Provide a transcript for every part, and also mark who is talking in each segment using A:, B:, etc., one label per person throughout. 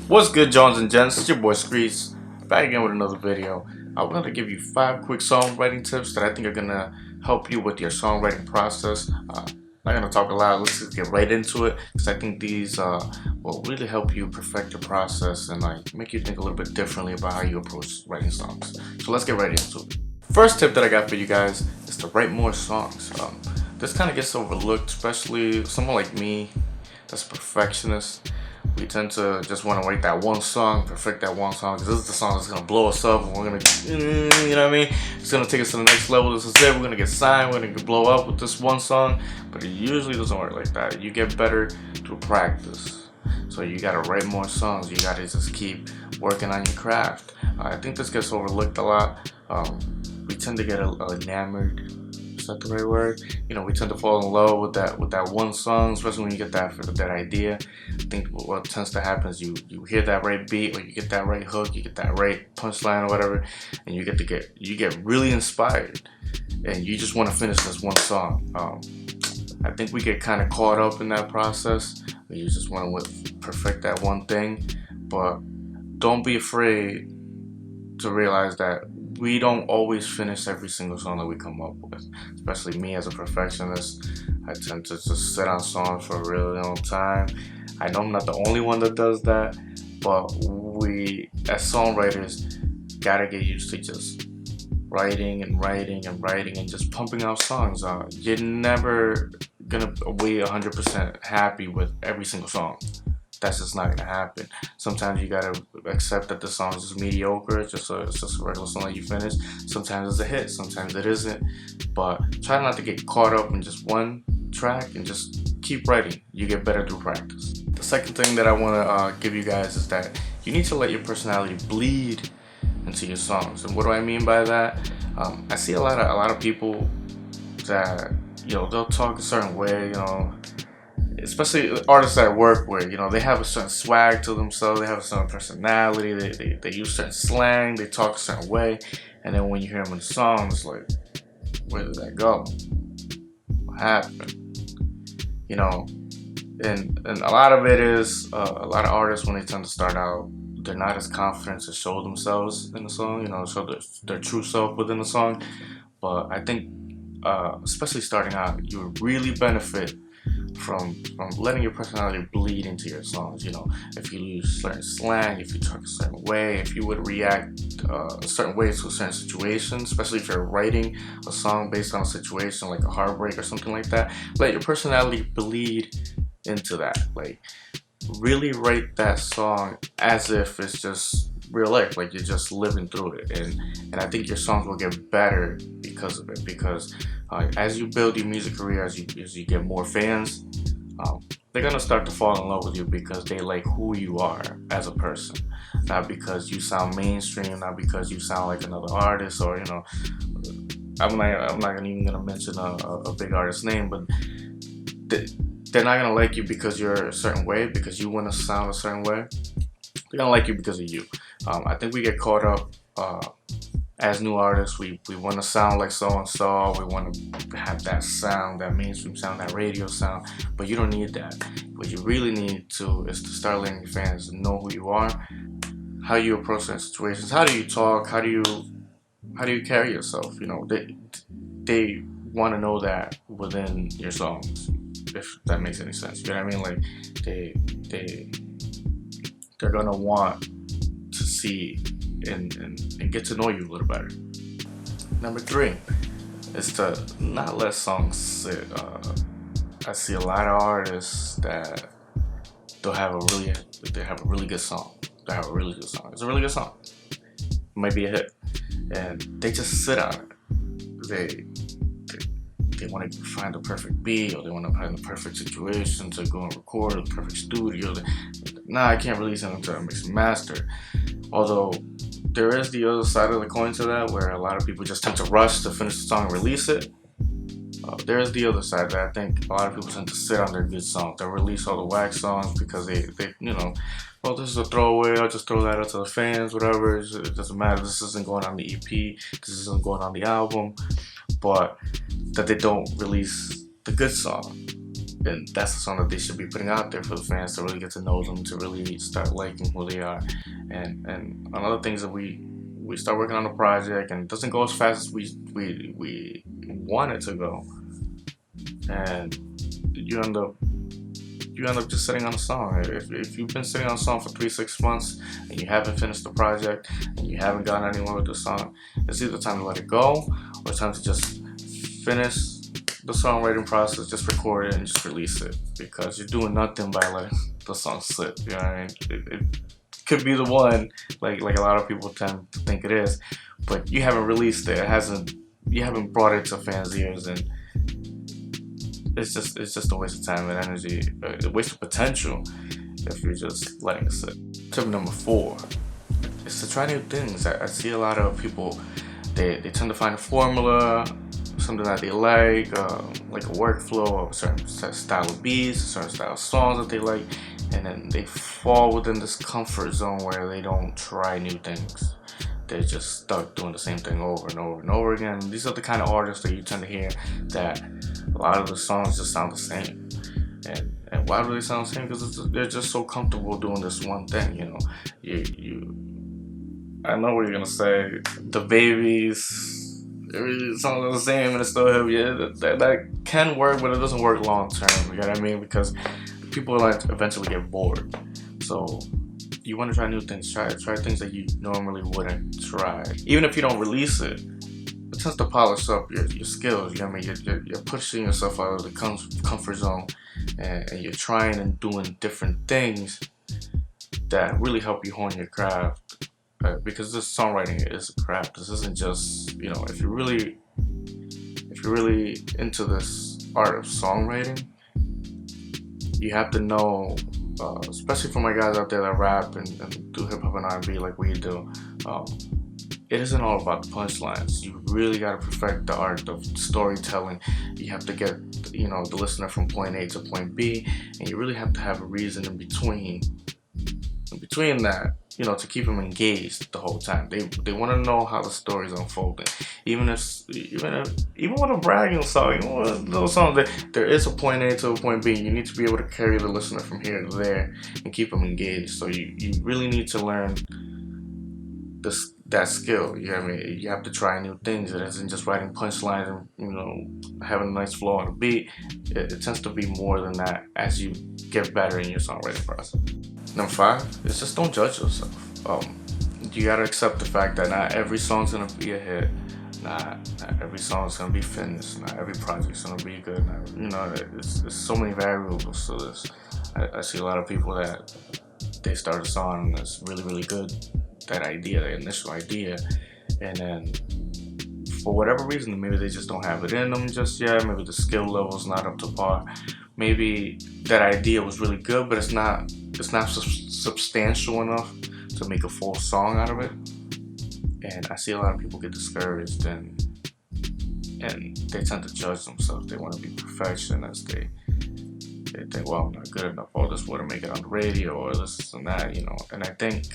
A: What's good, Jones and gents? It's your boy Screech, back again with another video. I wanted to give you 5 quick songwriting tips that I think are gonna help you with your songwriting process. Not gonna talk a lot. Let's just get right into it, because I think these will really help you perfect your process and make you think a little bit differently about how you approach writing songs. So let's get right into it. First tip that I got for you guys is to write more songs. This kind of gets overlooked, especially someone like me that's a perfectionist. We tend to just want to write that one song, perfect that one song, because this is the song that's going to blow us up, and we're going to, you know what I mean? It's going to take us to the next level. This is it. We're going to get signed. We're going to blow up with this one song. But it usually doesn't work like that. You get better through practice. So you got to write more songs. You got to just keep working on your craft. I think this gets overlooked a lot. We tend to get enamored. Is that the right word? You know, we tend to fall in love with that one song, especially when you get that idea. I think what tends to happen is you hear that right beat, or you get that right hook, you get that right punchline or whatever, and you get really inspired, and you just want to finish this one song. I think we get kind of caught up in that process. You just want to perfect that one thing, but don't be afraid to realize that we don't always finish every single song that we come up with. Especially me as a perfectionist, I tend to just sit on songs for a really long time. I know I'm not the only one that does that, but we as songwriters gotta get used to just writing and just pumping out songs. You're never gonna be 100% happy with every single song. That's just not gonna happen. Sometimes you gotta accept that the song is just mediocre. It's just a regular song that you finish. Sometimes it's a hit, sometimes it isn't. But try not to get caught up in just one track and just keep writing. You get better through practice. The second thing that I wanna give you guys is that you need to let your personality bleed into your songs. And what do I mean by that? I see a lot of people that, you know, they'll talk a certain way, you know, especially artists that I work with. You know, they have a certain swag to themselves, they have a certain personality, they use certain slang, they talk a certain way, and then when you hear them in the song, it's like, where did that go? What happened? You know, and a lot of it is, a lot of artists, when they tend to start out, they're not as confident to show themselves in the song, you know, show their true self within the song. But I think, especially starting out, you would really benefit from letting your personality bleed into your songs. You know, if you use certain slang, if you talk a certain way, if you would react a certain way to a certain situation, especially if you're writing a song based on a situation like a heartbreak or something like that, let your personality bleed into that. Like, really write that song as if it's just real life, like you're just living through it, and I think your songs will get better because of it. Because as you build your music career, as you get more fans, they're gonna start to fall in love with you because they like who you are as a person, not because you sound mainstream, not because you sound like another artist, or, you know, I'm not even gonna mention a big artist's name, but they're not gonna like you because you're a certain way, because you want to sound a certain way. They're gonna like you because of you. I think we get caught up as new artists. We want to sound like so and so. We want to have that sound, that mainstream sound, that radio sound. But you don't need that. What you really need to is to start letting your fans know who you are, how you approach certain situations, how do you talk, how do you carry yourself. You know, they want to know that within your songs, if that makes any sense. You know what I mean? Like they're gonna want to see and get to know you a little better. Number 3 is to not let songs sit. I see a lot of artists that they have a really good song. They have a really good song. It's a really good song. It might be a hit, and they just sit on it. They want to find the perfect beat, or they want to find the perfect situation to go and record, the perfect studio. Nah, I can't release it until I mix and master. Although there is the other side of the coin to that, where a lot of people just tend to rush to finish the song and release it. There is the other side that I think a lot of people tend to sit on their good songs. They'll release all the whack songs because they you know, oh, this is a throwaway, I'll just throw that out to the fans, whatever. It doesn't matter. This isn't going on the EP. This isn't going on the album. But that they don't release the good song. and that's the song that they should be putting out there for the fans to really get to know them, to really start liking who they are. And another thing is that we start working on the project and it doesn't go as fast as we want it to go, and you end up just sitting on a song. If you've been sitting on a song for 3-6 months and you haven't finished the project and you haven't gotten anywhere with the song, it's either time to let it go or time to just finish the songwriting process, just record it and just release it, because you're doing nothing by letting the song sit. You know what I mean? It could be the one, like a lot of people tend to think it is, but you haven't released it. You haven't brought it to fans' ears, and it's just a waste of time and energy, a waste of potential if you're just letting it sit. Tip number 4 is to try new things. I see a lot of people, they tend to find a formula, something that they like a workflow, a certain style of beats, a certain style of songs that they like, and then they fall within this comfort zone where they don't try new things. They're just stuck doing the same thing over and over and over again. These are the kind of artists that you tend to hear that a lot of the songs just sound the same. And why do they sound the same? Because they're just so comfortable doing this one thing, you know. I know what you're gonna say. The Babies, every song is the same and it's still heavy. Yeah, that can work, but it doesn't work long term. You know what I mean? Because people like eventually get bored. So you want to try new things. Try things that you normally wouldn't try. Even if you don't release it, it tends to polish up your skills. You know what I mean? You're pushing yourself out of the comfort zone, and you're trying and doing different things that really help you hone your craft. Because this songwriting is a craft. This isn't just, you know, if you're really into this art of songwriting, you have to know, especially for my guys out there that rap and do hip hop and R&B like we do, it isn't all about the punchlines. You really got to perfect the art of storytelling. You have to get, you know, the listener from point A to point B, and you really have to have a reason in between that, you know, to keep them engaged the whole time. They want to know how the story's unfolding. Even with a bragging song, even with those songs, there is a point A to a point B. You need to be able to carry the listener from here to there and keep them engaged. So you really need to learn that skill. You know what I mean? You have to try new things. It isn't just writing punchlines and, you know, having a nice flow on the beat. It tends to be more than that as you get better in your songwriting process. Number 5 is just don't judge yourself. You gotta accept the fact that not every song's gonna be a hit. Not every song's gonna be finished. Not every project's gonna be good. You know, there's so many variables to this. I see a lot of people that they start a song that's really, really good. That idea, the initial idea, and then for whatever reason, maybe they just don't have it in them just yet. Maybe the skill level's not up to par. Maybe that idea was really good, but it's not substantial enough to make a full song out of it. And I see a lot of people get discouraged and they tend to judge themselves. They want to be perfectionists. They think, well, I'm not good enough. Oh, this wouldn't make it on the radio, or this and that, you know. And I think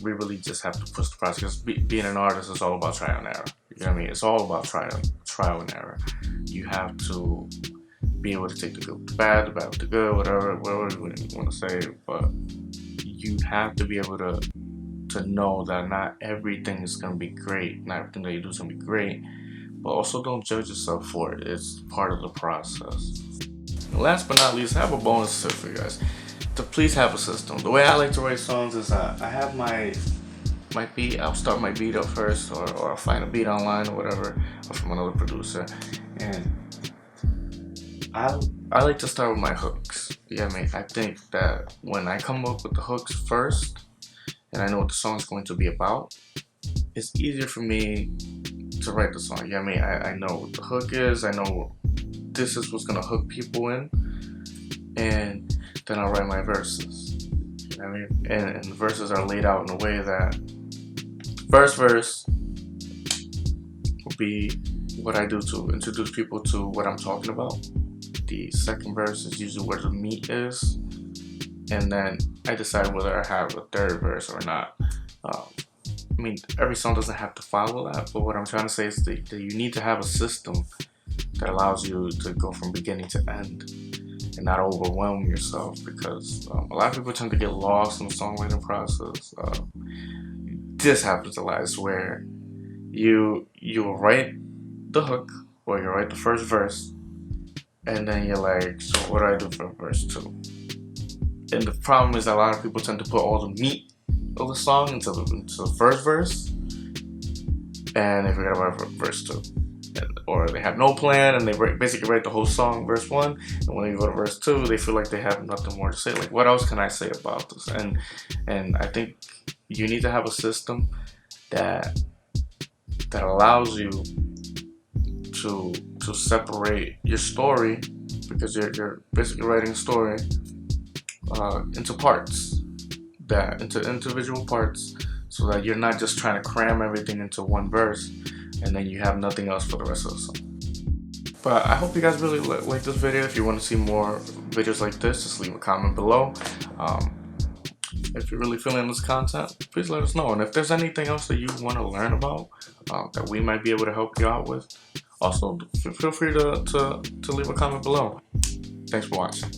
A: we really just have to push the process. Being an artist is all about trial and error. You know what I mean? It's all about trial and error. You have to be able to take the good with the bad with the good, whatever you want to say. But you have to be able to know that not everything is going to be great. Not everything that you do is going to be great. But also don't judge yourself for it. It's part of the process. And last but not least, I have a bonus tip for you guys. To please have a system. The way I like to write songs is I have my beat. I'll start my beat up first, or I'll find a beat online or whatever, or from another producer, and I like to start with my hooks. Yeah, I mean, I think that when I come up with the hooks first, and I know what the song's going to be about, it's easier for me to write the song. Yeah, I mean, I know what the hook is. I know this is what's gonna hook people in, and then I'll write my verses. You know what I mean? And the verses are laid out in a way that first verse will be what I do to introduce people to what I'm talking about. The second verse is usually where the meat is, and then I decide whether I have a third verse or not. I mean, every song doesn't have to follow that, but what I'm trying to say is that you need to have a system that allows you to go from beginning to end and not overwhelm yourself, because a lot of people tend to get lost in the songwriting process. This happens a lot, is where you write the hook or you write the first verse, and then you're like, so what do I do for verse 2? And the problem is that a lot of people tend to put all the meat of the song into the first verse, and they forget about verse 2. Or they have no plan and they basically write the whole song verse 1, and when they go to verse 2 they feel like they have nothing more to say. Like, what else can I say about this? And I think you need to have a system that allows you to separate your story, because you're basically writing a story into parts, into individual parts, so that you're not just trying to cram everything into one verse and then you have nothing else for the rest of the song. But I hope you guys really like this video. If you want to see more videos like this, just leave a comment below. If you're really feeling this content, please let us know. And if there's anything else that you want to learn about that we might be able to help you out with, also feel free to leave a comment below. Thanks for watching.